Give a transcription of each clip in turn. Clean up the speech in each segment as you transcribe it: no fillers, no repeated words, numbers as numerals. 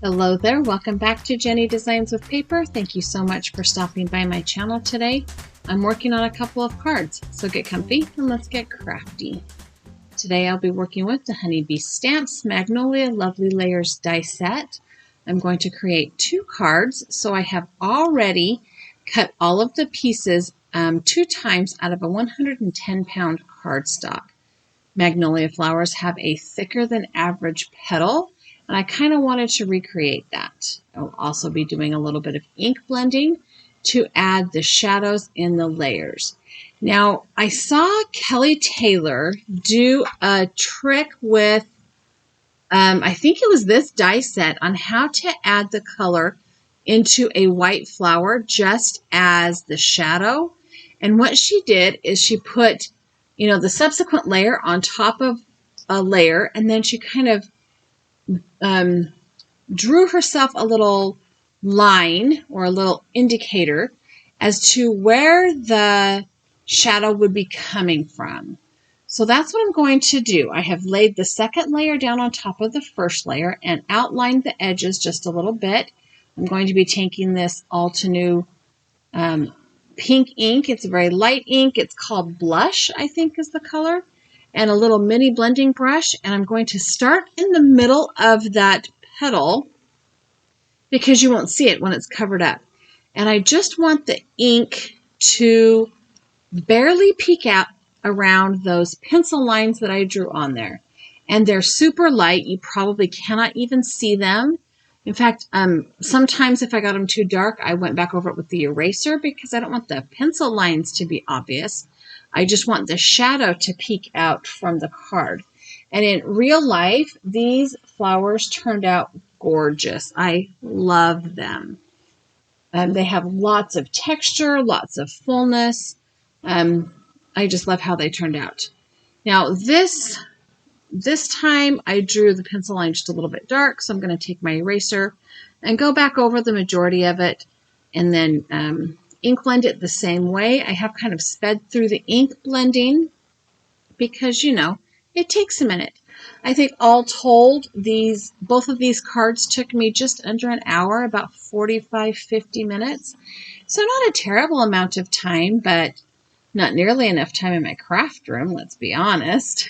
Hello there, welcome back to Jennie Designs with Paper. Thank you so much for stopping by my channel today. I'm working on a couple of cards, so get comfy and let's get crafty. Today I'll be working with the Honeybee Stamps Magnolia Lovely Layers die set. I'm going to create 2 cards, so I have already cut all of the pieces 2 times out of a 110-pound cardstock. Magnolia flowers have a thicker than average petal, and I kind of wanted to recreate that. I'll also be doing a little bit of ink blending to add the shadows in the layers. Now, I saw Kelly Taylor do a trick with, I think it was this die set, on how to add the color into a white flower just as the shadow. And what she did is she put, the subsequent layer on top of a layer, and then she kind of drew herself a little line or a little indicator as to where the shadow would be coming from. So that's what I'm going to do. I have laid the second layer down on top of the first layer and outlined the edges just a little bit. I'm going to be taking this Altenew pink ink. It's a very light ink. It's called Blush, I think is the color. And a little mini blending brush, and I'm going to start in the middle of that petal because you won't see it when it's covered up. And I just want the ink to barely peek out around those pencil lines that I drew on there. And they're super light. You probably cannot even see them. In fact, sometimes if I got them too dark, I went back over it with the eraser because I don't want the pencil lines to be obvious. I just want the shadow to peek out from the card. And in real life, these flowers turned out gorgeous. I love them. They have lots of texture, lots of fullness. I just love how they turned out. Now this time I drew the pencil line just a little bit dark, so I'm going to take my eraser and go back over the majority of it and then ink blend it the same way. I have kind of sped through the ink blending because, it takes a minute. I think all told, both of these cards took me just under an hour, about 45-50 minutes. So not a terrible amount of time, but not nearly enough time in my craft room, let's be honest.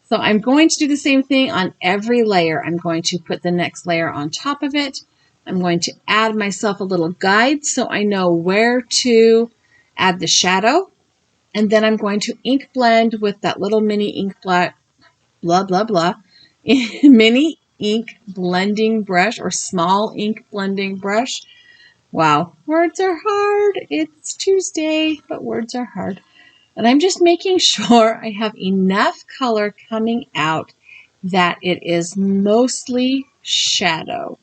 So I'm going to do the same thing on every layer. I'm going to put the next layer on top of it. I'm going to add myself a little guide so I know where to add the shadow. And then I'm going to ink blend with that little mini ink mini ink blending brush or small ink blending brush. Wow, words are hard. It's Tuesday, but words are hard. And I'm just making sure I have enough color coming out that it is mostly shadow.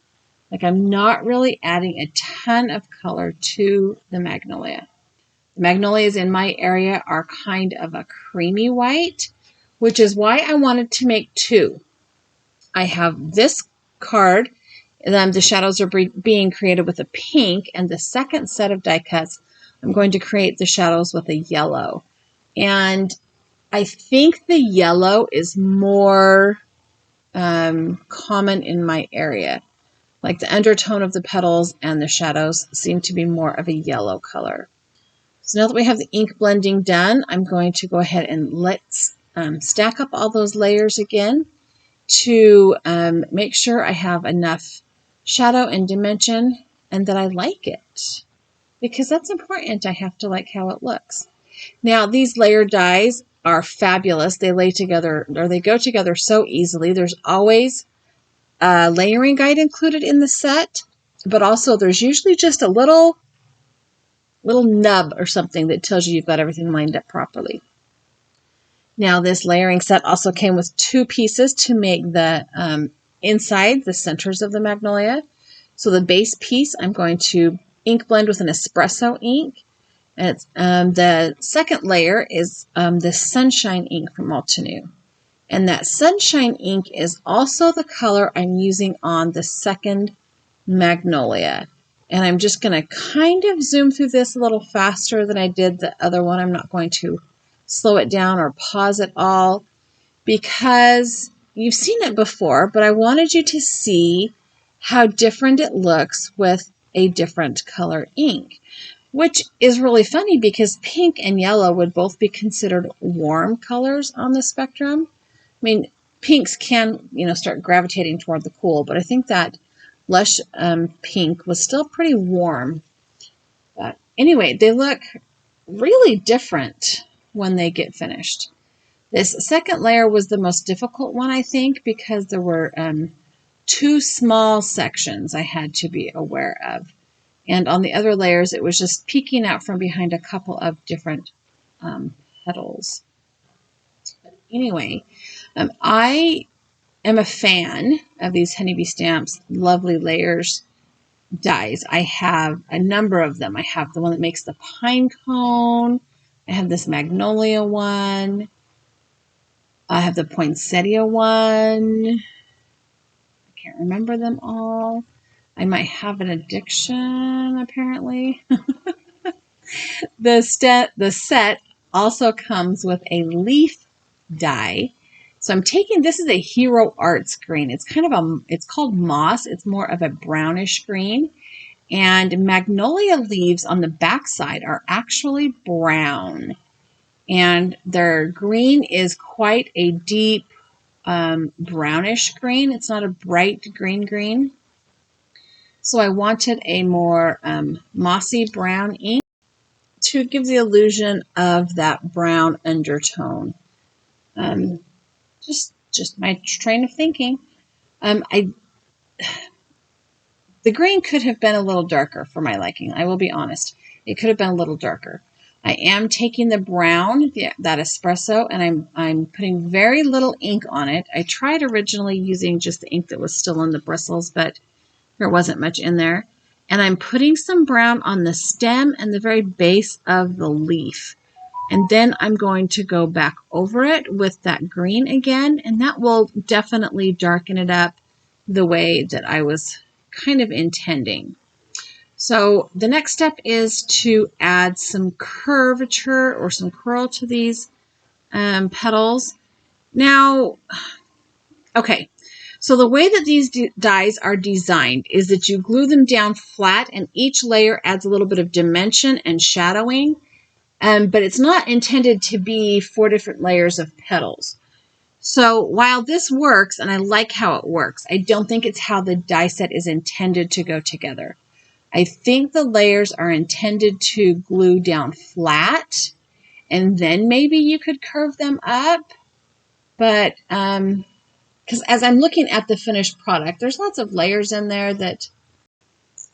Like I'm not really adding a ton of color to the magnolia. The magnolias in my area are kind of a creamy white, which is why I wanted to make 2. I have this card, the shadows are being created with a pink, and the second set of die cuts, I'm going to create the shadows with a yellow. And I think the yellow is more common in my area. Like the undertone of the petals and the shadows seem to be more of a yellow color. So now that we have the ink blending done, I'm going to go ahead and let's stack up all those layers again to make sure I have enough shadow and dimension and that I like it. Because that's important. I have to like how it looks. Now, these layer dies are fabulous. They lay together, or they go together so easily. There's always a layering guide included in the set, but also there's usually just a little nub or something that tells you you've got everything lined up properly. Now, this layering set also came with 2 pieces to make the inside, the centers of the magnolia. So the base piece, I'm going to ink blend with an espresso ink. And it's, the second layer is the Sunshine ink from Altenew. And that Sunshine ink is also the color I'm using on the second magnolia. And I'm just going to kind of zoom through this a little faster than I did the other one. I'm not going to slow it down or pause it all because you've seen it before, but I wanted you to see how different it looks with a different color ink, which is really funny because pink and yellow would both be considered warm colors on the spectrum. I mean, pinks can, start gravitating toward the cool, but I think that lush pink was still pretty warm. But anyway, they look really different when they get finished. This second layer was the most difficult one, I think, because there were two small sections I had to be aware of. And on the other layers, it was just peeking out from behind a couple of different petals. But anyway, I am a fan of these Honeybee Stamps Lovely Layers dies. I have a number of them. I have the one that makes the pine cone. I have this Magnolia one. I have the poinsettia one. I can't remember them all. I might have an addiction, apparently. The set also comes with a leaf die. So I'm taking, this is a Hero Arts green. It's it's called moss. It's more of a brownish green. And magnolia leaves on the backside are actually brown. And their green is quite a deep brownish green. It's not a bright green. So I wanted a more mossy brown ink to give the illusion of that brown undertone. Just my train of thinking. The green could have been a little darker for my liking. I will be honest. It could have been a little darker. I am taking the brown, that espresso, and I'm putting very little ink on it. I tried originally using just the ink that was still in the bristles, but there wasn't much in there. And I'm putting some brown on the stem and the very base of the leaf. And then I'm going to go back over it with that green again, and that will definitely darken it up the way that I was kind of intending. So the next step is to add some curvature or some curl to these petals. Now, okay, so the way that these dies are designed is that you glue them down flat, and each layer adds a little bit of dimension and shadowing. But it's not intended to be 4 different layers of petals. So while this works, and I like how it works, I don't think it's how the die set is intended to go together. I think the layers are intended to glue down flat, and then maybe you could curve them up. But because as I'm looking at the finished product, there's lots of layers in there that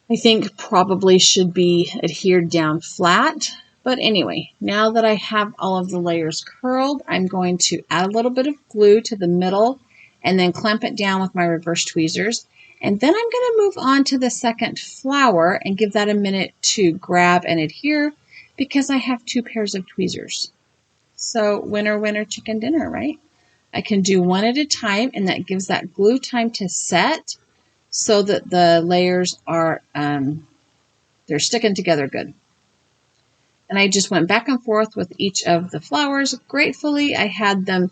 I think probably should be adhered down flat. But anyway, now that I have all of the layers curled, I'm going to add a little bit of glue to the middle and then clamp it down with my reverse tweezers. And then I'm going to move on to the second flower and give that a minute to grab and adhere because I have 2 pairs of tweezers. So winner, winner, chicken dinner, right? I can do one at a time, and that gives that glue time to set so that the layers are, they're sticking together good. And I just went back and forth with each of the flowers. Gratefully, I had them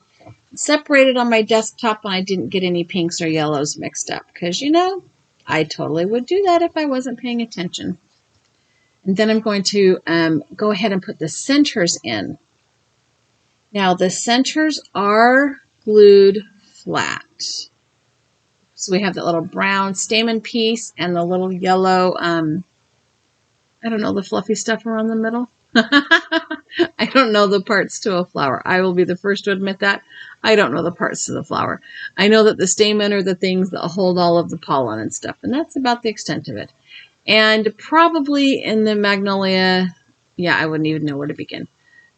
separated on my desktop and I didn't get any pinks or yellows mixed up because, I totally would do that if I wasn't paying attention. And then I'm going to go ahead and put the centers in. Now, the centers are glued flat. So we have that little brown stamen piece and the little yellow, I don't know, the fluffy stuff around the middle. I don't know the parts to a flower. I will be the first to admit that. I don't know the parts to the flower. I know that the stamen are the things that hold all of the pollen and stuff, and that's about the extent of it. And probably in the magnolia, I wouldn't even know where to begin.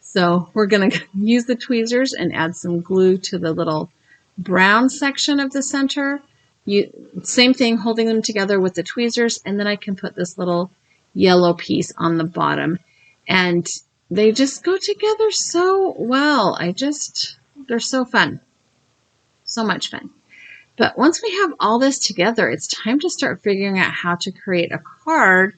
So we're going to use the tweezers and add some glue to the little brown section of the center. Same thing, holding them together with the tweezers, and then I can put this little yellow piece on the bottom. And they just go together so well. They're so fun. So much fun. But once we have all this together, it's time to start figuring out how to create a card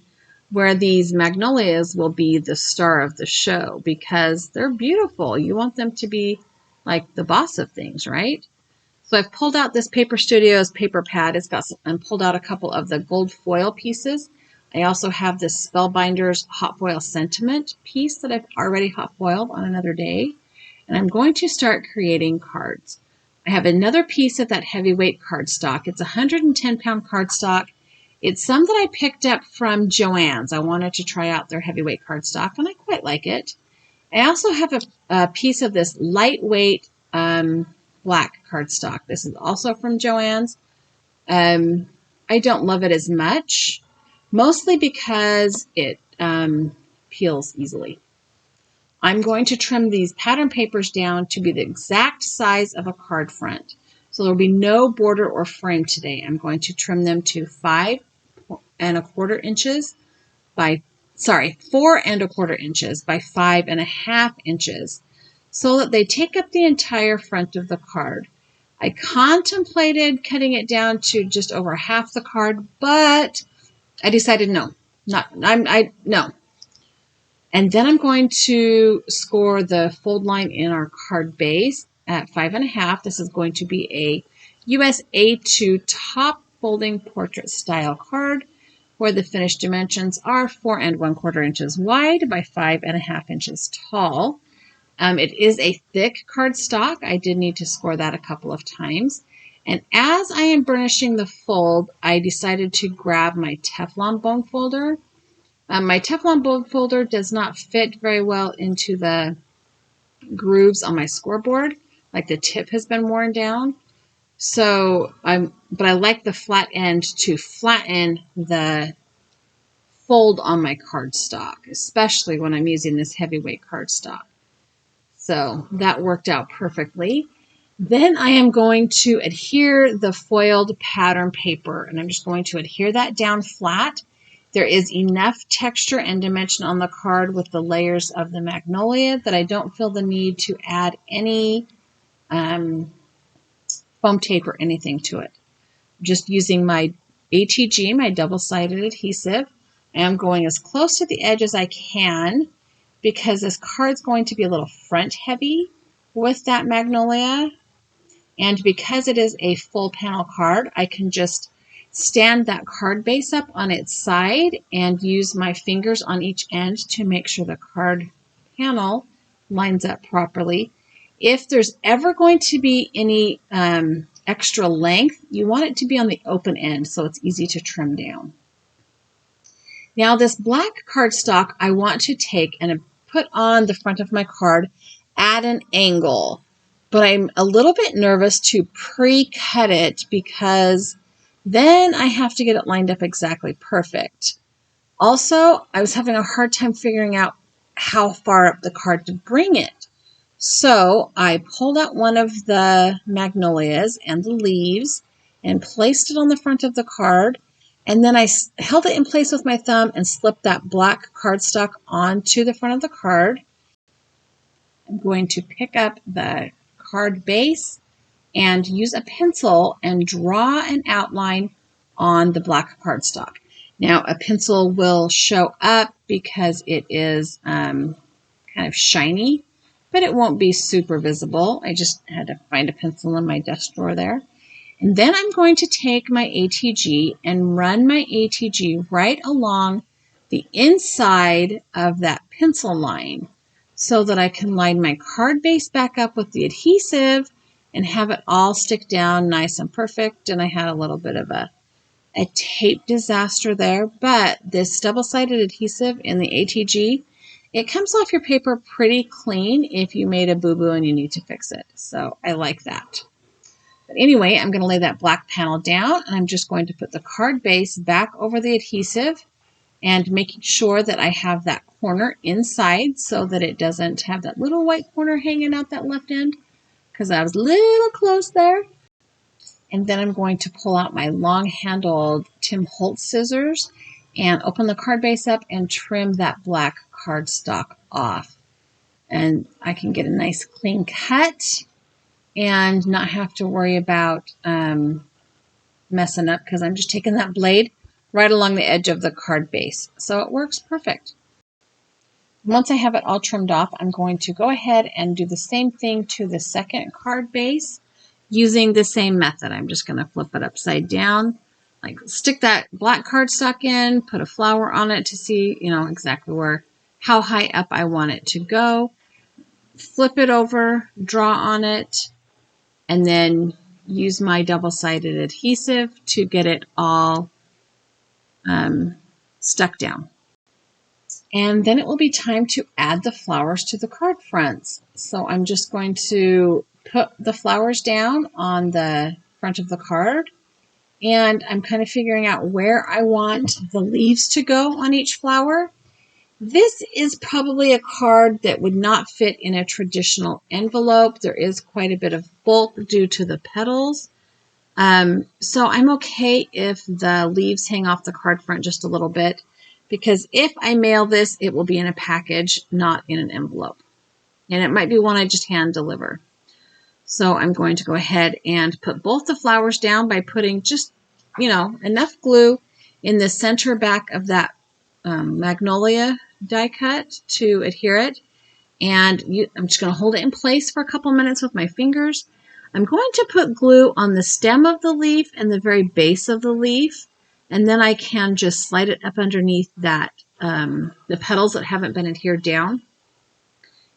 where these magnolias will be the star of the show because they're beautiful. You want them to be like the boss of things, right? So I've pulled out this Paper Studios paper pad. It's got and pulled out a couple of the gold foil pieces. I also have this Spellbinders hot foil sentiment piece that I've already hot foiled on another day. And I'm going to start creating cards. I have another piece of that heavyweight cardstock. It's a 110-pound cardstock. It's some that I picked up from Joann's. I wanted to try out their heavyweight cardstock, and I quite like it. I also have a piece of this lightweight black cardstock. This is also from Joann's. I don't love it as much, mostly because it peels easily. I'm going to trim these pattern papers down to be the exact size of a card front. So there will be no border or frame today. I'm going to trim them to 4¼ inches by 5½ inches so that they take up the entire front of the card. I contemplated cutting it down to just over half the card, but I decided no. No. And then I'm going to score the fold line in our card base at 5½. This is going to be a US A2 top folding portrait style card where the finished dimensions are 4¼ inches wide by 5½ inches tall. It is a thick cardstock. I did need to score that a couple of times. And as I am burnishing the fold, I decided to grab my Teflon bone folder. My Teflon bone folder does not fit very well into the grooves on my scoreboard, like the tip has been worn down. But I like the flat end to flatten the fold on my cardstock, especially when I'm using this heavyweight cardstock. So that worked out perfectly. Then I am going to adhere the foiled pattern paper, and I'm just going to adhere that down flat. There is enough texture and dimension on the card with the layers of the Magnolia that I don't feel the need to add any foam tape or anything to it. Just using my ATG, my double-sided adhesive, I am going as close to the edge as I can because this card's going to be a little front heavy with that Magnolia. And because it is a full panel card, I can just stand that card base up on its side and use my fingers on each end to make sure the card panel lines up properly. If there's ever going to be any extra length, you want it to be on the open end so it's easy to trim down. Now this black cardstock I want to take and put on the front of my card at an angle, but I'm a little bit nervous to pre-cut it because then I have to get it lined up exactly perfect. Also, I was having a hard time figuring out how far up the card to bring it. So I pulled out one of the Magnolias and the leaves and placed it on the front of the card. And then I held it in place with my thumb and slipped that black cardstock onto the front of the card. I'm going to pick up the card base and use a pencil and draw an outline on the black cardstock. Now, a pencil will show up because it is kind of shiny, but it won't be super visible. I just had to find a pencil in my desk drawer there. And then I'm going to take my ATG and run my ATG right along the inside of that pencil line so that I can line my card base back up with the adhesive and have it all stick down nice and perfect. And I had a little bit of a tape disaster there, but this double-sided adhesive in the ATG, it comes off your paper pretty clean if you made a boo-boo and you need to fix it. So I like that. But anyway, I'm going to lay that black panel down, and I'm just going to put the card base back over the adhesive and making sure that I have that corner inside so that it doesn't have that little white corner hanging out that left end, because I was a little close there. And then I'm going to pull out my long-handled Tim Holtz scissors and open the card base up and trim that black cardstock off. And I can get a nice clean cut and not have to worry about messing up because I'm just taking that blade right along the edge of the card base. So it works perfect. Once I have it all trimmed off, I'm going to go ahead and do the same thing to the second card base. using the same method. I'm just going to flip it upside down, like stick that black cardstock in, put a flower on it to see, you know, exactly how high up I want it to go. Flip it over, draw on it, and then use my double-sided adhesive to get it all stuck down. And then it will be time to add the flowers to the card fronts. So I'm just going to put the flowers down on the front of the card. And I'm kind of figuring out where I want the leaves to go on each flower. This is probably a card that would not fit in a traditional envelope. There is quite a bit of bulk due to the petals. So I'm okay if the leaves hang off the card front just a little bit, because if I mail this, it will be in a package, not in an envelope. And it might be one I just hand deliver. So I'm going to go ahead and put both the flowers down by putting just, you know, enough glue in the center back of that Magnolia die cut to adhere it. And I'm just going to hold it in place for a couple minutes with my fingers. I'm going to put glue on the stem of the leaf and the very base of the leaf. And then I can just slide it up underneath that, the petals that haven't been adhered down.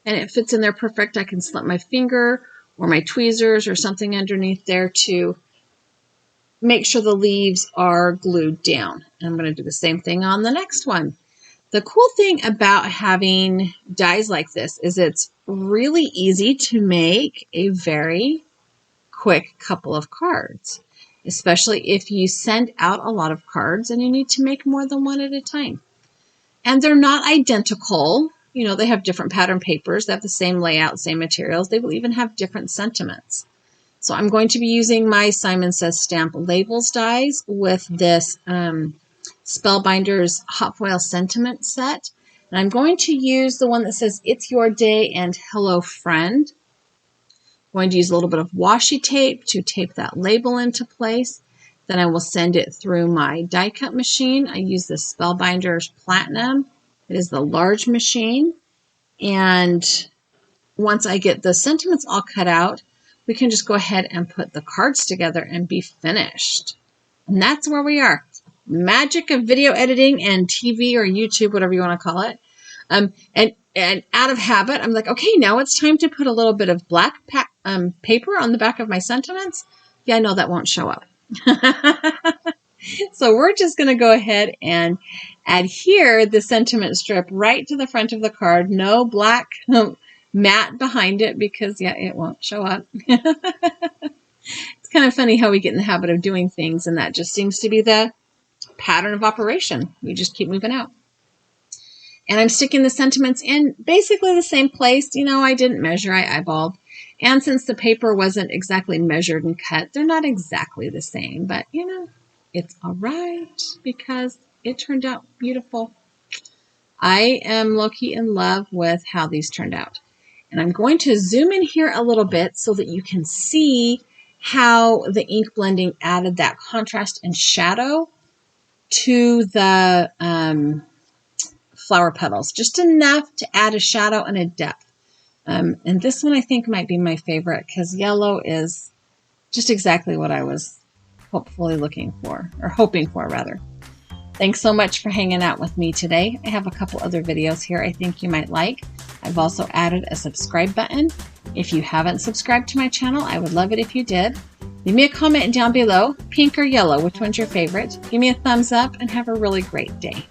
And it fits in there perfect. I can slip my finger or my tweezers or something underneath there to make sure the leaves are glued down. And I'm going to do the same thing on the next one. The cool thing about having dies like this is it's really easy to make a very quick couple of cards, especially if you send out a lot of cards and you need to make more than one at a time. And they're not identical. You know, they have different pattern papers. They have the same layout, same materials. They will even have different sentiments. So I'm going to be using my Simon Says Stamp Labels dies with this Spellbinders Hot Foil Sentiment set. And I'm going to use the one that says It's Your Day and Hello Friend. I'm going to use a little bit of washi tape to tape that label into place. Then I will send it through my die cut machine. I use the Spellbinders Platinum. It is the large machine. And once I get the sentiments all cut out, we can just go ahead and put the cards together and be finished. And that's where we are. Magic of video editing and TV or YouTube, whatever you want to call it. And out of habit, I'm like, okay, now it's time to put a little bit of black paper on the back of my sentiments. Yeah, I know that won't show up. So we're just going to go ahead and adhere the sentiment strip right to the front of the card. No black mat behind it because, yeah, it won't show up. It's kind of funny how we get in the habit of doing things, and that just seems to be the pattern of operation. We just keep moving out. And I'm sticking the sentiments in basically the same place. You know, I didn't measure, I eyeballed. And since the paper wasn't exactly measured and cut, they're not exactly the same. But, you know, it's all right because it turned out beautiful. I am low-key in love with how these turned out. And I'm going to zoom in here a little bit so that you can see how the ink blending added that contrast and shadow to the flower petals. Just enough to add a shadow and a depth. And this one I think might be my favorite because yellow is just exactly what I was hopefully looking for, or hoping for rather. Thanks so much for hanging out with me today. I have a couple other videos here I think you might like. I've also added a subscribe button. If you haven't subscribed to my channel, I would love it if you did. Leave me a comment down below, pink or yellow, which one's your favorite? Give me a thumbs up and have a really great day.